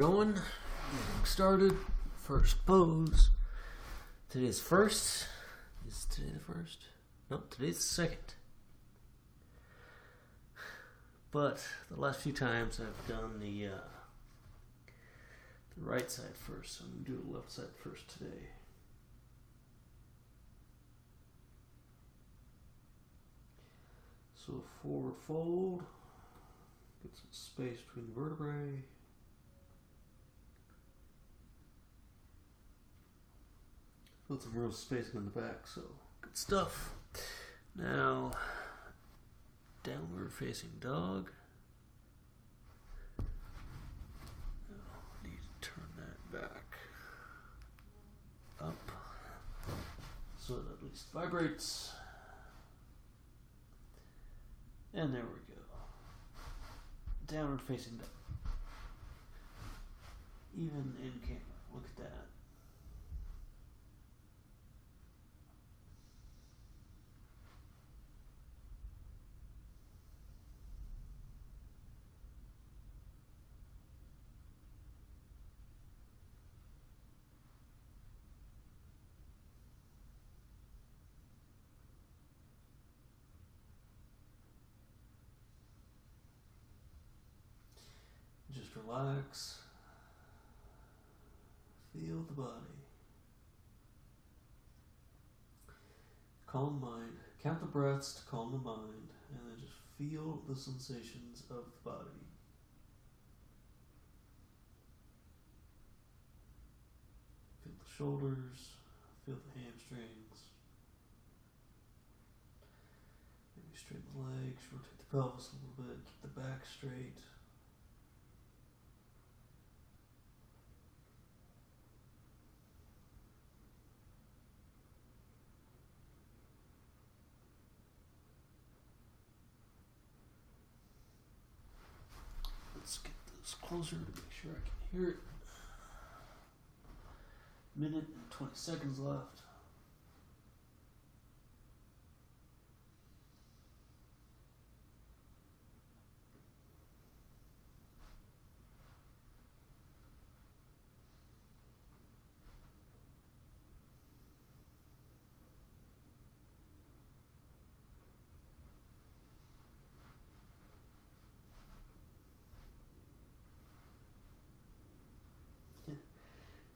going. Getting started. First pose. Today's first. Is today the first? No, today's the second. But the last few times I've done the right side first, so I'm going to do the left side first today. So forward fold. Get some space between the vertebrae. Put some real spacing in the back, so good stuff. Now, downward facing dog. Now, need to turn that back up so it at least vibrates. And there we go. Downward facing dog. Even in camera, look at that. Just relax. Feel the body. Calm the mind. Count the breaths to calm the mind, and then just feel the sensations of the body. Feel the shoulders. Feel the hamstrings. Maybe straighten the legs, rotate the pelvis a little bit, keep the back straight. Let's get this closer to make sure I can hear it. Minute and 20 seconds left.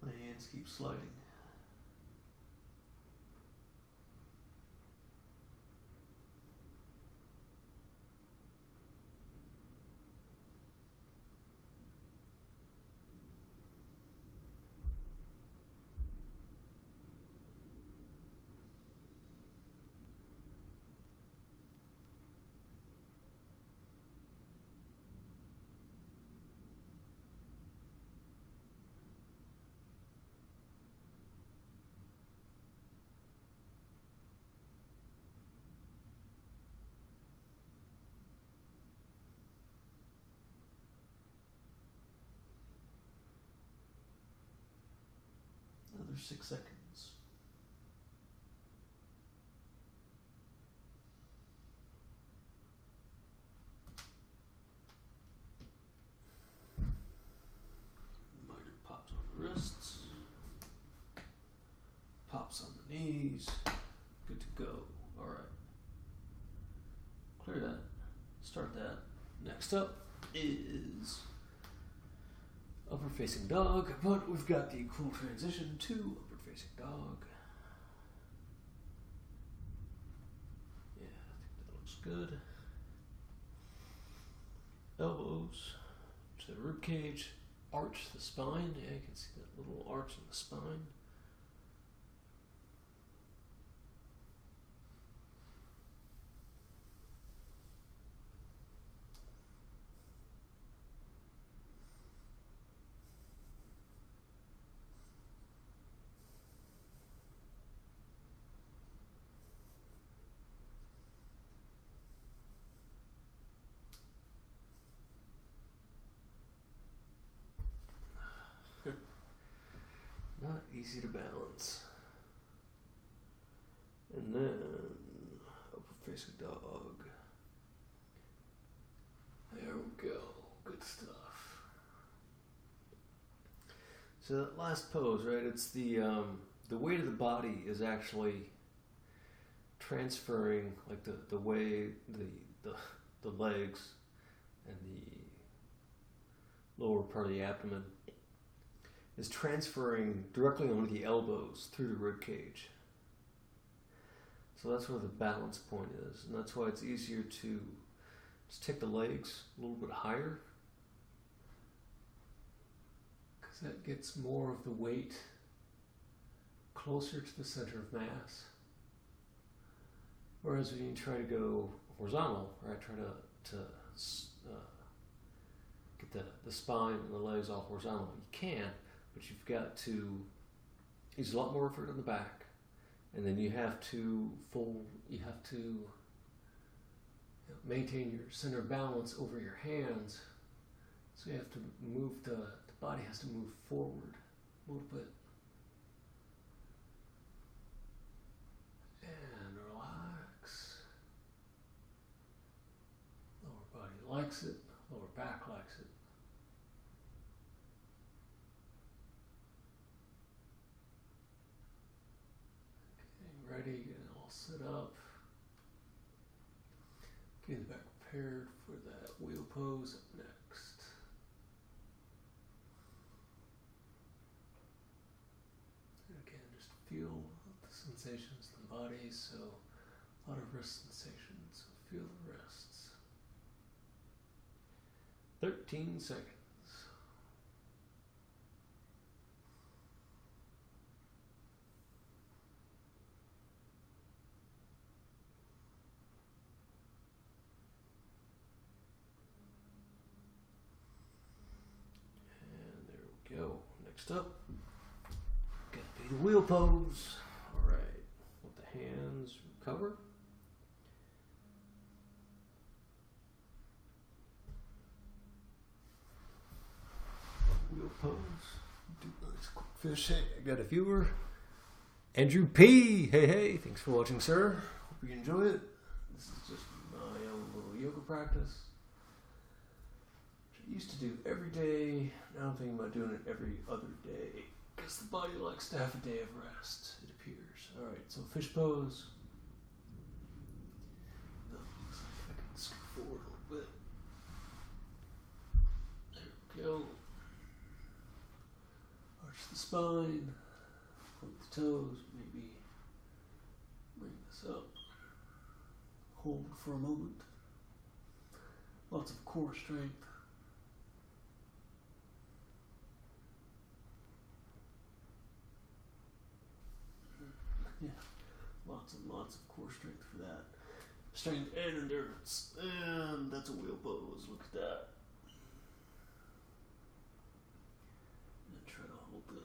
My hands keep sliding. Another 6 seconds. Minor pops on the wrists. Pops on the knees. Good to go. Alright. Clear that. Start that. Next up is upper facing dog, but we've got the cool transition to upper facing dog. Yeah, I think that looks good. Elbows to the rib cage, arch the spine. Yeah, you can see that little arch in the spine. Not easy to balance. And then upper facing dog. There we go. Good stuff. So that last pose, right? It's the weight of the body is actually transferring, like the way the legs and the lower part of the abdomen is transferring directly onto the elbows through the rib cage. So that's where the balance point is, and that's why it's easier to just take the legs a little bit higher, because that gets more of the weight closer to the center of mass. Whereas when you try to go horizontal, right, try to get the spine and the legs all horizontal, you can, but you've got to use a lot more effort on the back. And then you have to maintain your center of balance over your hands. So you have to move, the body has to move forward a little bit. And relax. Lower body likes it, lower back likes it. Ready, get it all set up. Getting the back prepared for that wheel pose up next. And again, just feel the sensations in the body. So a lot of wrist sensations. So feel the wrists. 13 seconds. Go. Next up, gotta be the wheel pose. All right, let the hands recover. Wheel pose. Do a nice quick fish. Hey, I got a viewer, Andrew P. Hey, thanks for watching, sir. Hope you enjoy it. This is just my own little yoga practice. I used to do every day. Now I'm thinking about doing it every other day, because the body likes to have a day of rest, it appears. Alright, so fish pose. Looks like I can scoot forward a little bit. There we go. Arch the spine. Point the toes. Maybe bring this up. Hold for a moment. Lots of core strength. Yeah, lots of core strength for that. Strength and endurance. And that's a wheel pose. Look at that. And try to hold this.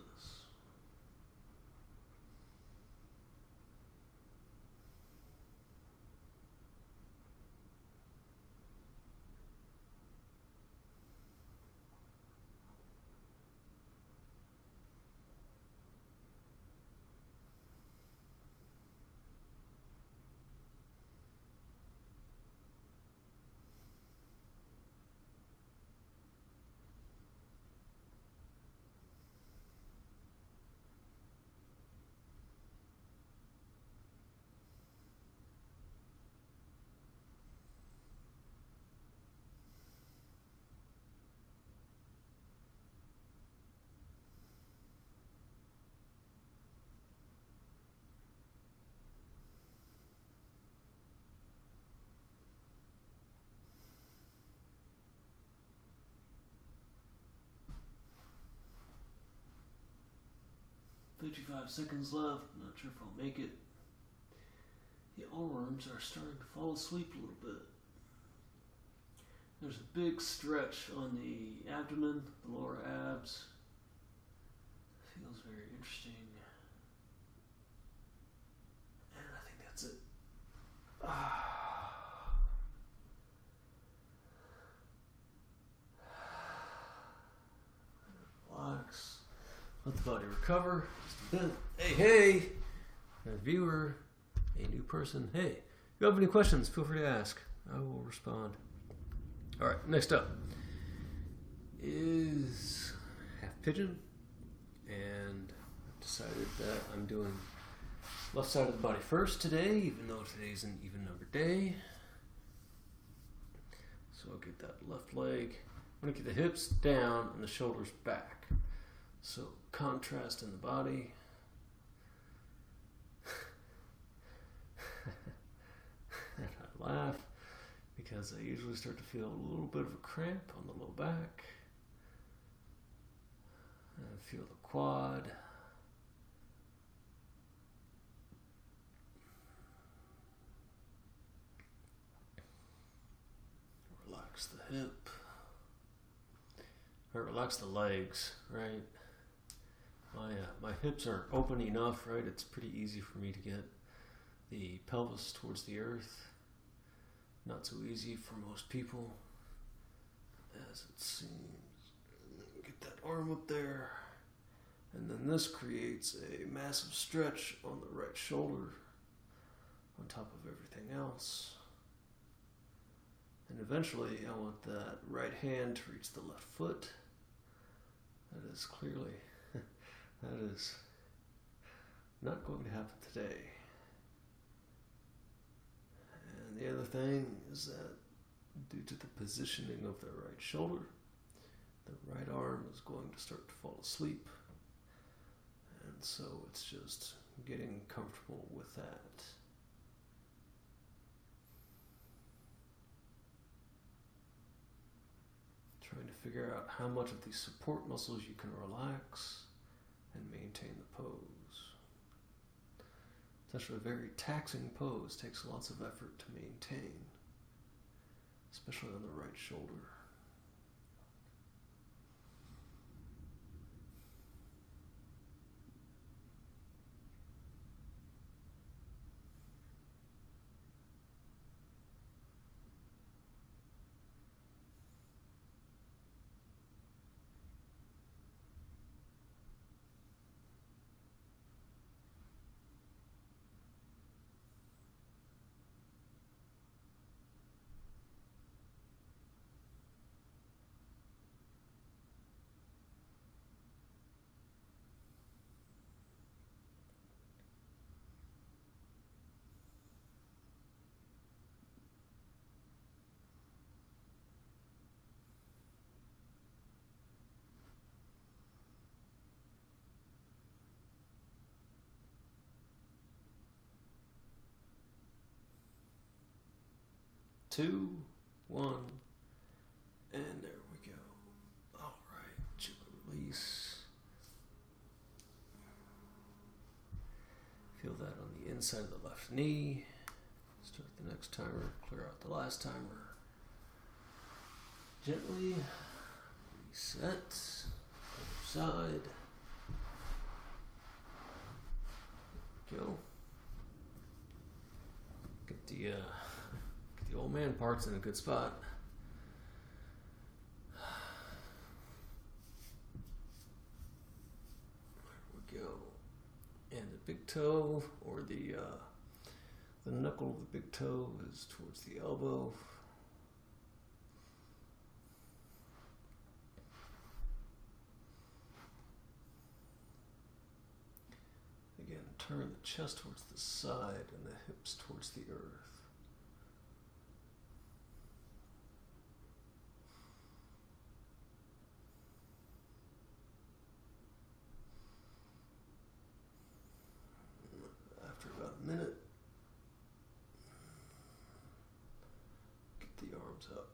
"55 seconds left. Not sure if I'll make it." The arms are starting to fall asleep a little bit. There's a big stretch on the abdomen, the lower abs. Feels very interesting. And I think that's it. Relax. Let the body recover just a bit. Hey, a viewer, a new person. Hey, if you have any questions, feel free to ask. I will respond. All right, next up is half pigeon. and I've decided that I'm doing left side of the body first today, even though today's an even number day. So I'll get that left leg. I'm going to get the hips down and the shoulders back. So contrast in the body. And I laugh because I usually start to feel a little bit of a cramp on the low back. And I feel the quad. Relax the hip. Or relax the legs, right? My hips are open enough, right? It's pretty easy for me to get the pelvis towards the earth. Not so easy for most people, as it seems. Get that arm up there. And then this creates a massive stretch on the right shoulder on top of everything else. And eventually I want that right hand to reach the left foot. That is clearly, that is not going to happen today. And the other thing is that due to the positioning of the right shoulder, the right arm is going to start to fall asleep. And so it's just getting comfortable with that. Trying to figure out how much of these support muscles you can relax and maintain the pose. It's actually a very taxing pose, takes lots of effort to maintain, especially on the right shoulder. Two, one, and there we go. All right, chill and release. Feel that on the inside of the left knee. Start the next timer, clear out the last timer. Gently reset, other side. Go. Get the old man part's in a good spot. There we go. And the big toe, or the knuckle of the big toe, is towards the elbow. Again, turn the chest towards the side and the hips towards the earth. Minute. Get the arms up.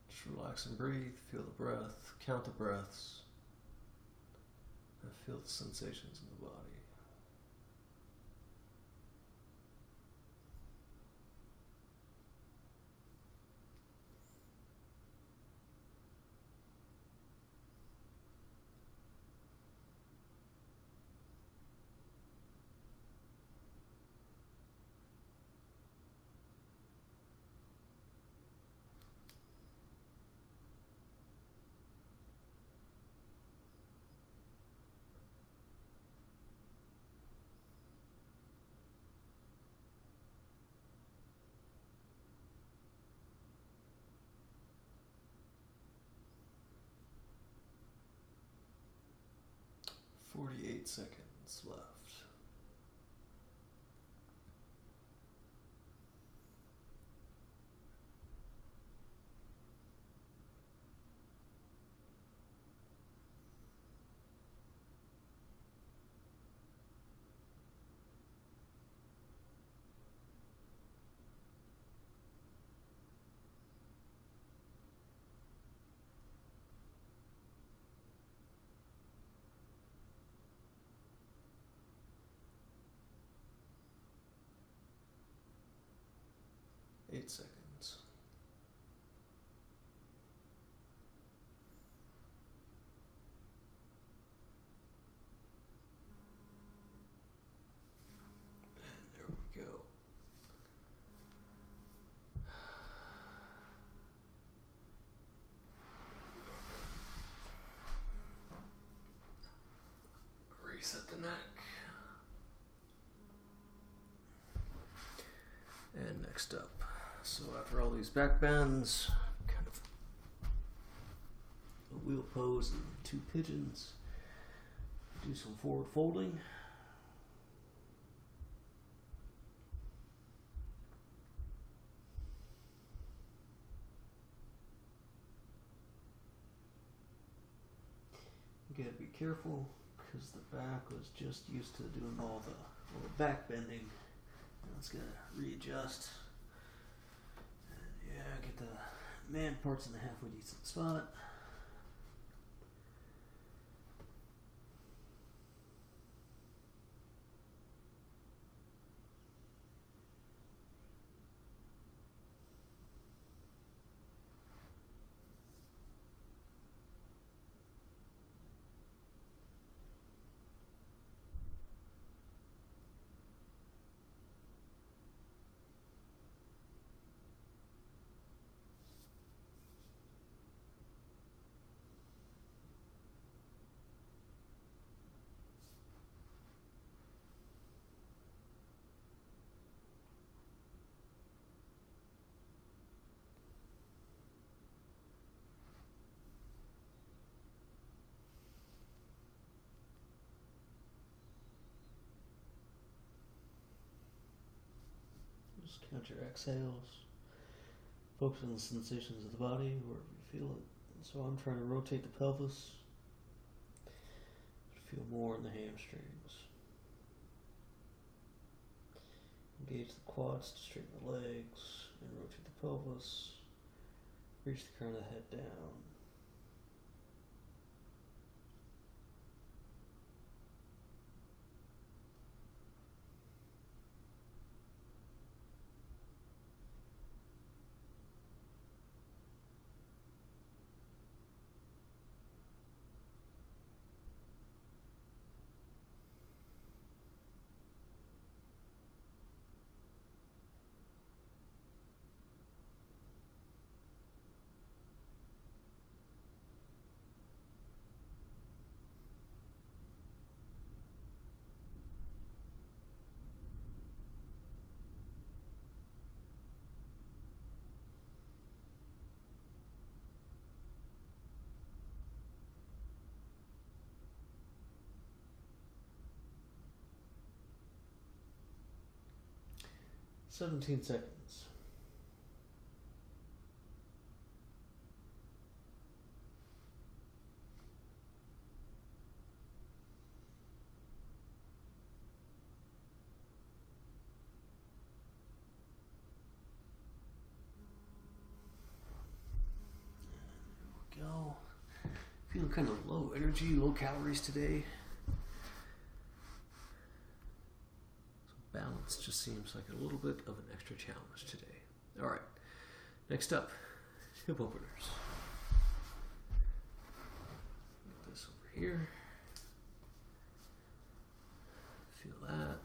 Just relax and breathe. Feel the breath. Count the breaths. And feel the sensations in the body. 48 seconds left. Eight seconds. And there we go. Reset the neck. And next up. So after all these back bends, kind of a wheel pose and two pigeons, do some forward folding. You gotta be careful because the back was just used to doing all the back bending. Now it's gotta readjust. Yeah, get the man parts in the halfway decent spot. Just count your exhales. Focus on the sensations of the body, wherever you feel it. And so I'm trying to rotate the pelvis. Feel more in the hamstrings. Engage the quads to straighten the legs and rotate the pelvis. Reach the crown of the head down. "17 seconds. There we go. Feeling kind of low energy, low calories today. Balance just seems like a little bit of an extra challenge today. All right, next up, hip openers. Get this over here. Feel that.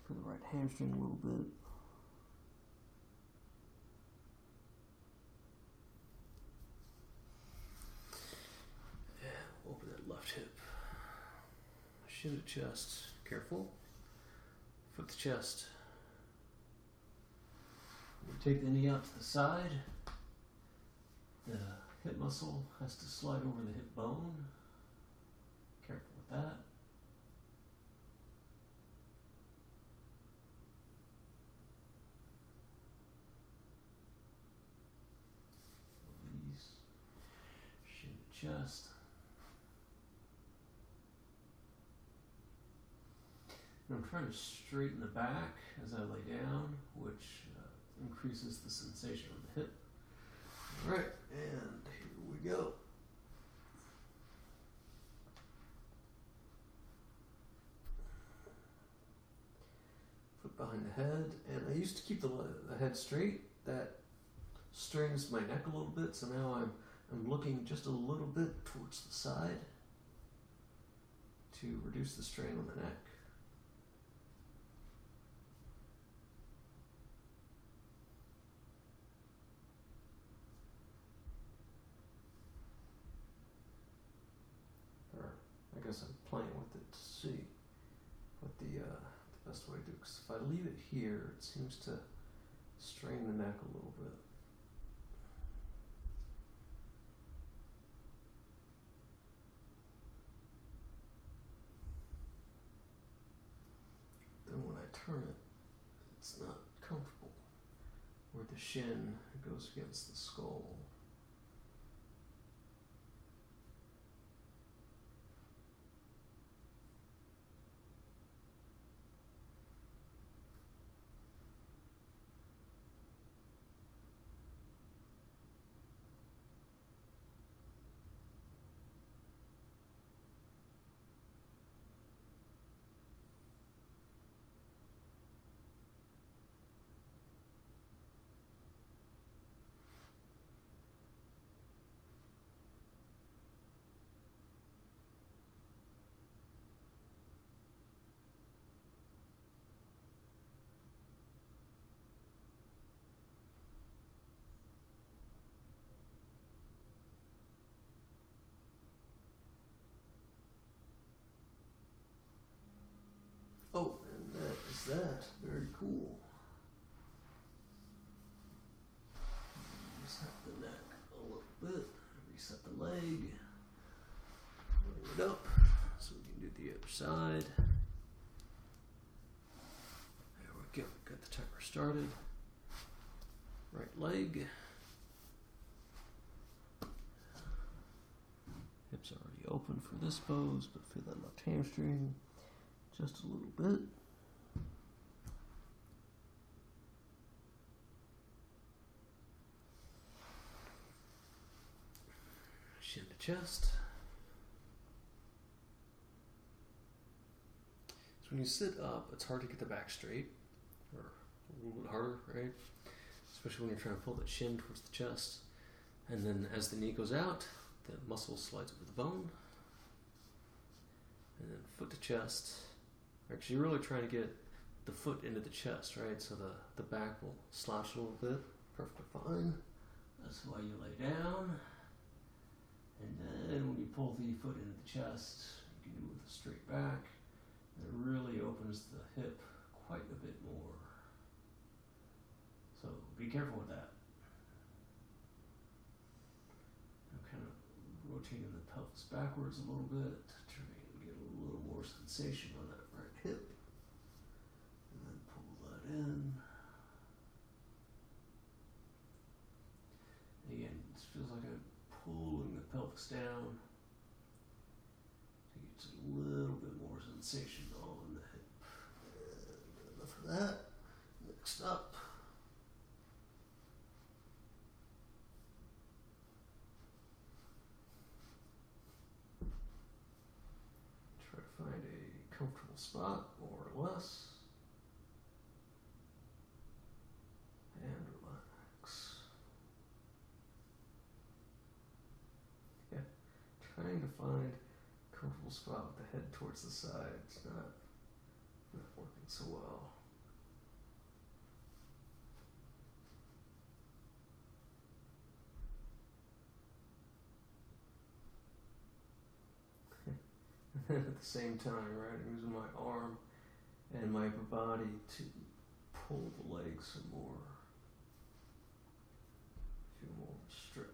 For the right hamstring a little bit. Yeah, open that left hip. Shin to chest. Careful. Foot to chest. You take the knee out to the side. The hip muscle has to slide over the hip bone. Careful with that. Release. Shin to chest. And I'm trying to straighten the back as I lay down, which increases the sensation on the hip. All right, and here we go. Foot behind the head, and I used to keep the head straight. That strains my neck a little bit, so now I'm looking just a little bit towards the side to reduce the strain on the neck. I guess I'm playing with it to see what the best way to do. Because if I leave it here, it seems to strain the neck a little bit. Then when I turn it, it's not comfortable. Where the shin goes against the skull. Oh, and that is that. Very cool. Reset the neck a little bit. Reset the leg. Bring it up so we can do the other side. There we go. Got the timer started. Right leg. Hips already open for this pose, but feel that left hamstring. Just a little bit. Shin to chest. So when you sit up, it's hard to get the back straight, or a little bit harder, right? Especially when you're trying to pull that shin towards the chest. And then as the knee goes out, the muscle slides over the bone. And then foot to chest. Because you're really trying to get the foot into the chest, right? So the back will slouch a little bit. Perfectly fine. That's why you lay down. And then when you pull the foot into the chest, you can do it with a straight back. And it really opens the hip quite a bit more. So be careful with that. I'm kind of rotating the pelvis backwards a little bit to try and get a little more sensation on that right hip. And then pull that in. Again, it feels like I'm pulling the pelvis down to get just a little bit more sensation on the hip. And enough of that. Next up. Try to find a comfortable spot, more or less. And relax. Yeah, trying to find a comfortable spot with the head towards the side. It's not working so well. At the same time, right, I'm using my arm and my upper body to pull the legs some more. Feel more of a stretch.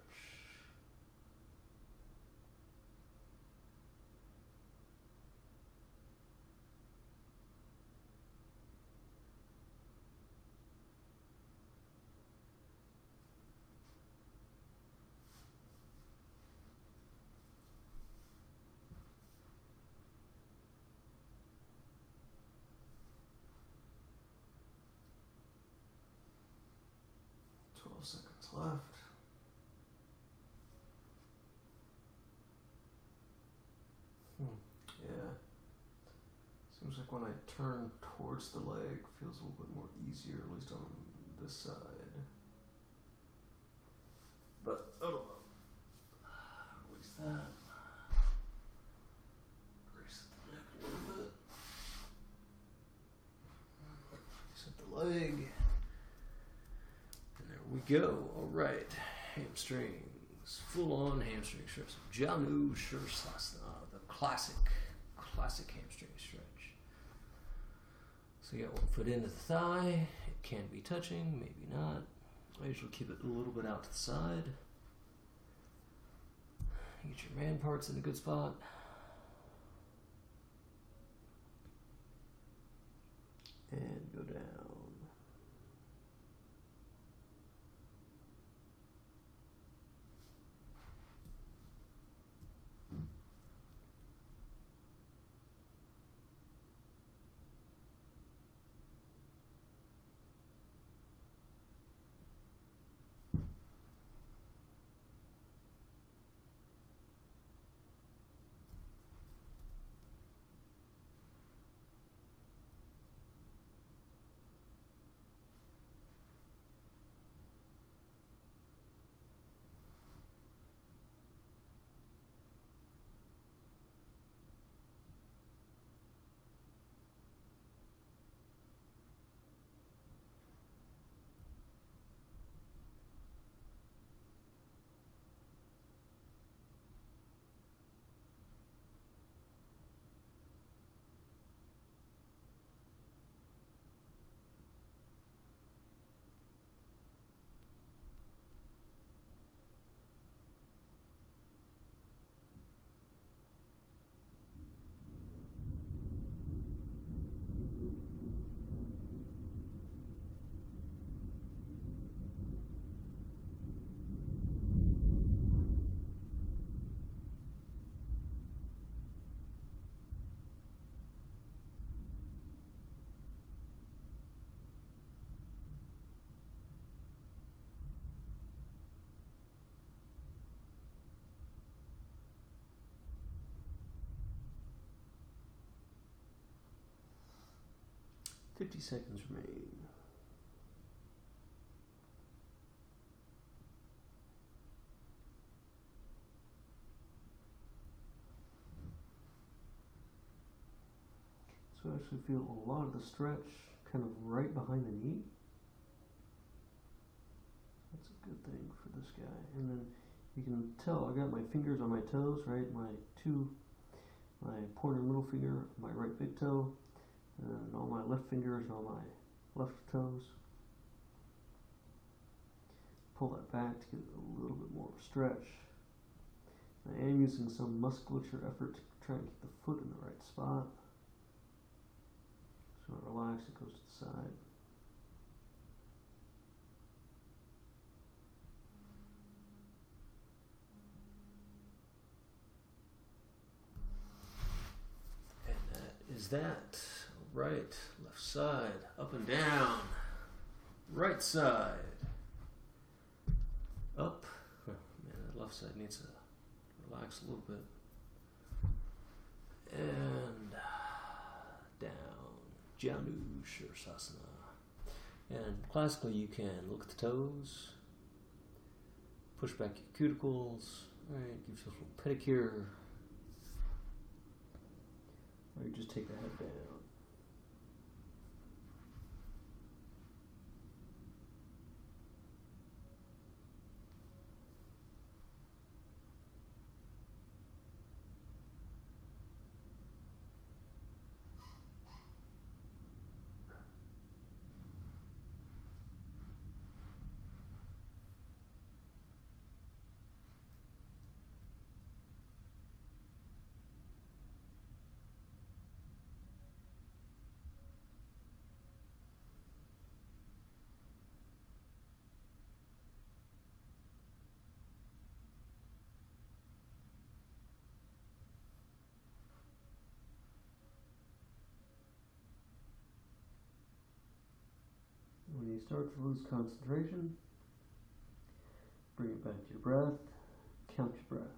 12 seconds left. Yeah. Seems like when I turn towards the leg, it feels a little bit more easier, at least on this side. But I don't know. Release that. Reset the neck a little bit. Reset the leg. And there we go. Alright. Hamstrings. Full on hamstring stretch. YouNow Shirsasana. The classic hamstring stretch. So you got one foot into the thigh. It can be touching, maybe not. I usually keep it a little bit out to the side. Get your man parts in a good spot. And go down. $50 seconds remain. So I actually feel a lot of the stretch kind of right behind the knee. That's a good thing for this guy. And then you can tell I got my fingers on my toes, right? My pointer and middle finger, my right big toe, and all my left fingers on my left toes. Pull that back to get a little bit more stretch. I am using some musculature effort to try and get the foot in the right spot. So when I relax, it goes to the side. And that is that. Right, left side, up and down. Right side. Up. Oh, man, that left side needs to relax a little bit. And down. YouNow Shirsasana. And classically, you can look at the toes, push back your cuticles, right, give yourself a little pedicure, or you just take the head down. When you start to lose concentration, Bring it back to your breath. Count your breaths.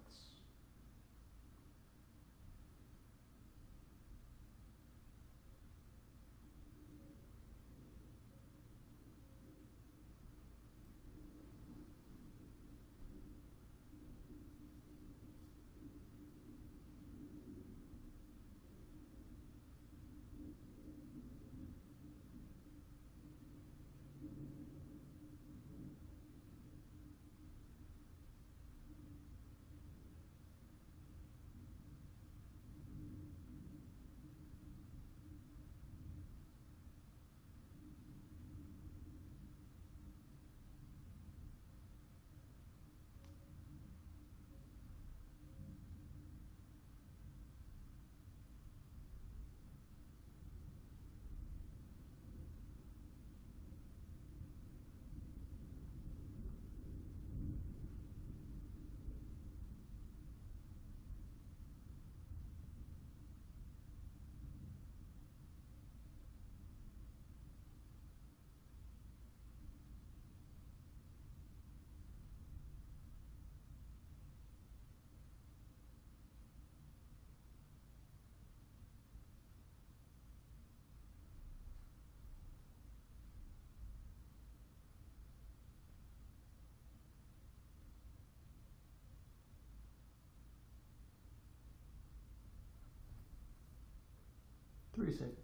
Three seconds.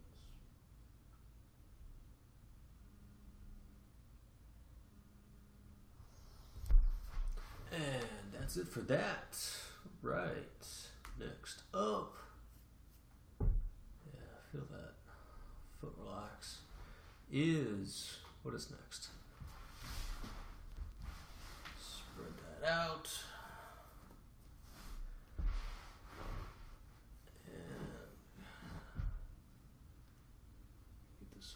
And that's it for that. Right. Next up. Yeah, feel that foot relax. What is next? Spread that out.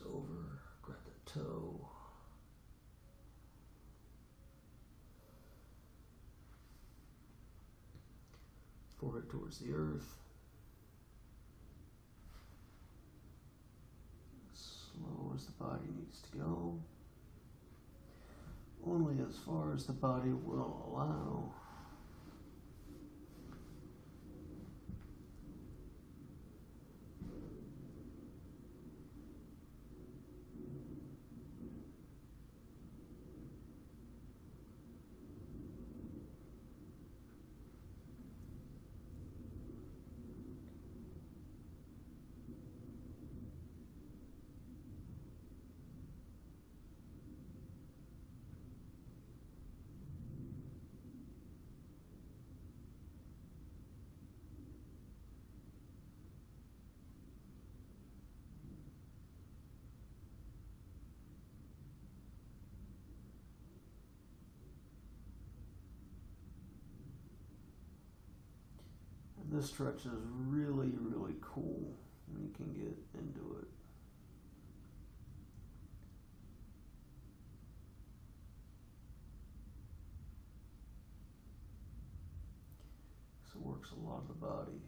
Over, grab the toe. Forehead towards the earth. As slow as the body needs to go. Only as far as the body will allow. This stretch is really, really cool when you can get into it. So it works a lot of the body.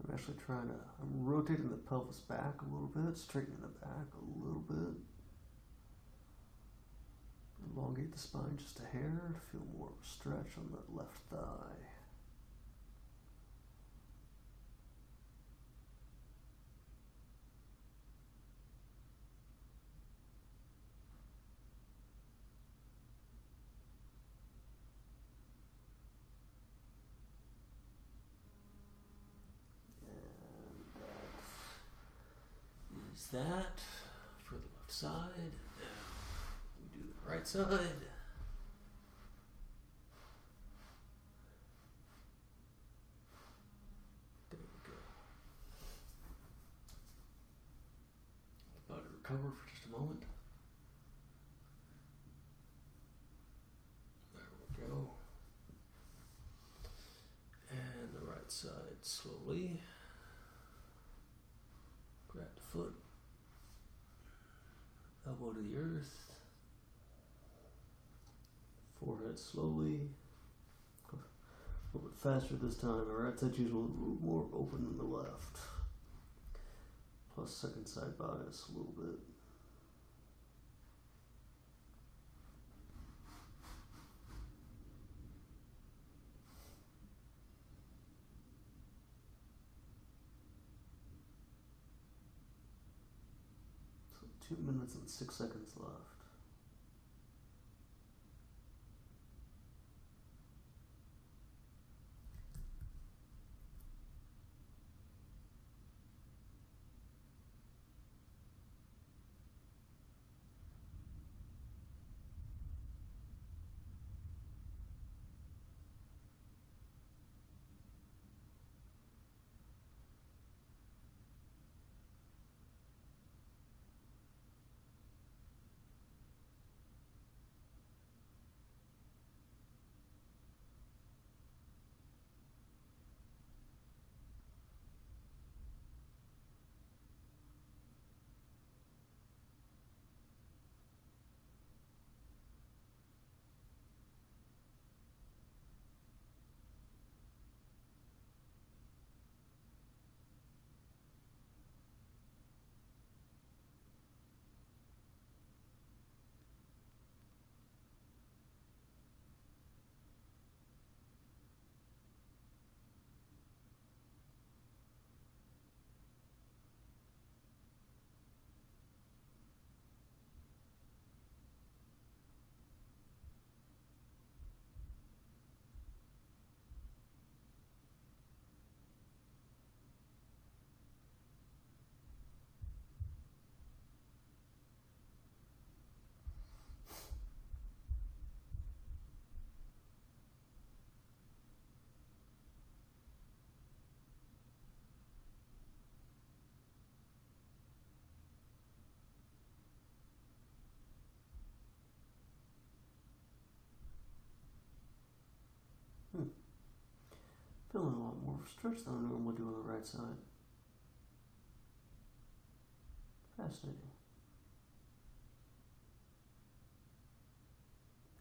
I'm actually I'm rotating the pelvis back a little bit, straightening the back a little bit. Elongate the spine just a hair to feel more of a stretch on the left thigh. That for the left side. We do the Right side. There we go. About to recover for just a moment. There we go. And the right side slowly. Grab the foot. Elbow to the earth. Forehead slowly. A little bit faster this time. The right side's usually a little more open than the left. Plus second side bias a little bit. So 2 minutes and 6 seconds left. Feeling a lot more stretch than I normally do on the right side. Fascinating.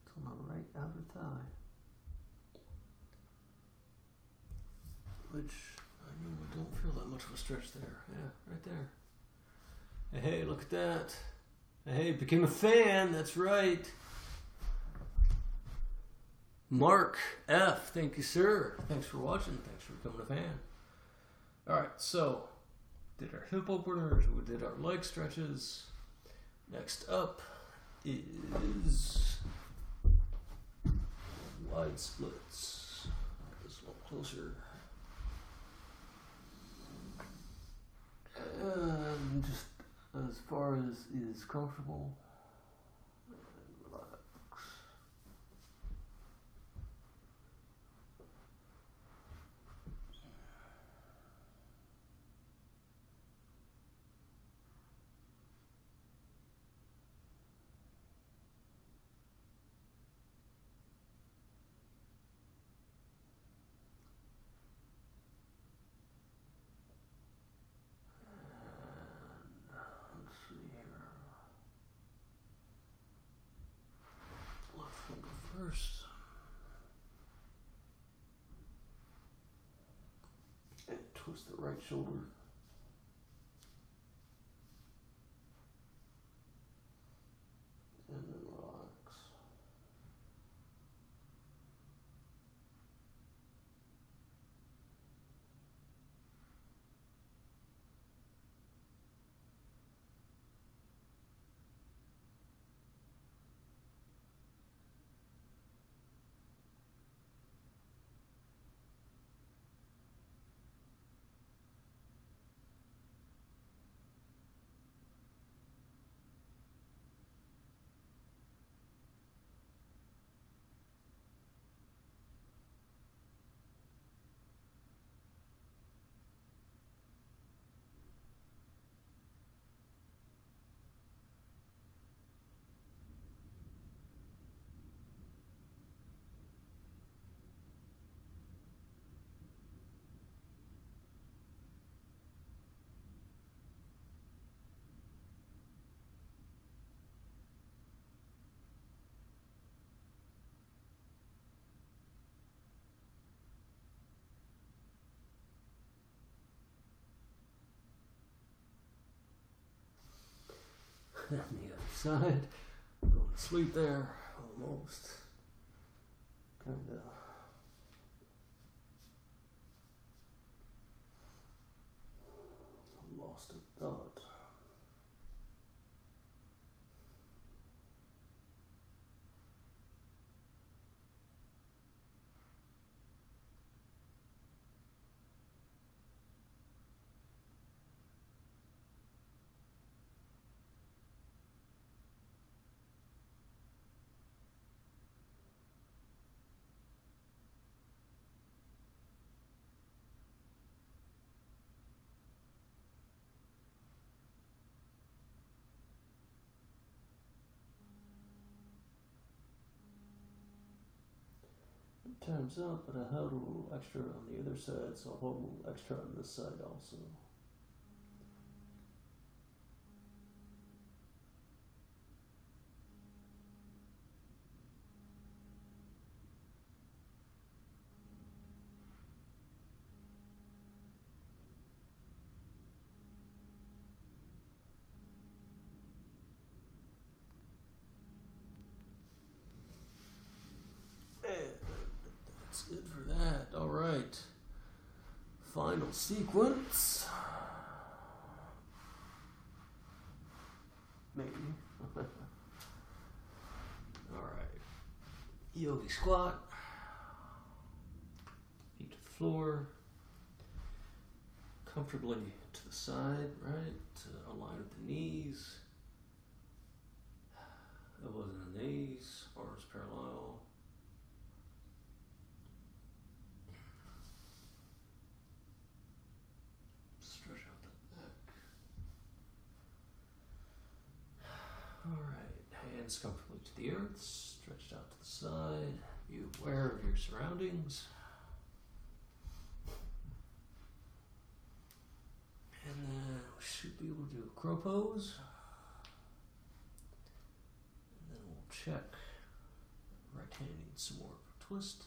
It's on my right outer thigh. Which I normally don't feel that much of a stretch there. Yeah, right there. Hey, look at that. Hey, became a fan, that's right. Mark F, thank you, sir. Thanks for watching. Thanks for becoming a fan. Alright, so did our hip openers, we did our leg stretches. Next up is wide splits. Get this a little closer. And just as far as is comfortable. And relax. First, and twist the right shoulder. And then relax. And the other side. Going to sleep there. Almost. Kinda. Lost a thought. Time's up, but I held a little extra on the other side, so I'll hold a little extra on this side also. That's good for that. All right. Final sequence. Maybe. All right. Yogi squat. Feet to the floor. Comfortably to the side, right? Align with the knees. Elbows in the knees. Arms parallel. Alright, hands comfortably to the earth, stretched out to the side, be aware of your surroundings. And then we should be able to do a crow pose. And then we'll check. Right hand needs some more twist.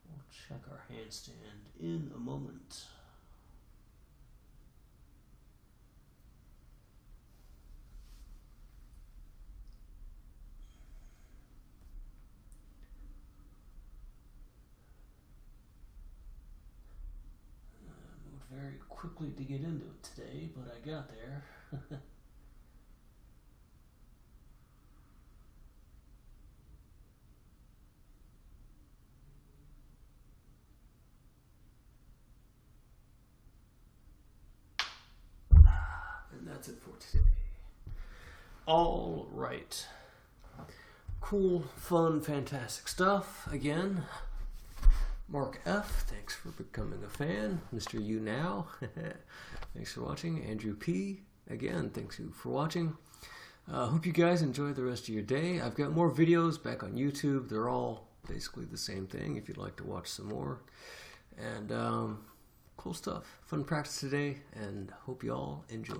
We'll check our handstand in a moment. Very quickly to get into it today, but I got there. And that's it for today. All right. Cool, fun, fantastic stuff. Again, Mark F, thanks for becoming a fan. Mr. YouNow, thanks for watching. Andrew P, again, thanks you for watching. Hope you guys enjoy the rest of your day. I've got more videos back on YouTube. They're all basically the same thing if you'd like to watch some more. And cool stuff. Fun practice today, and hope you all enjoy.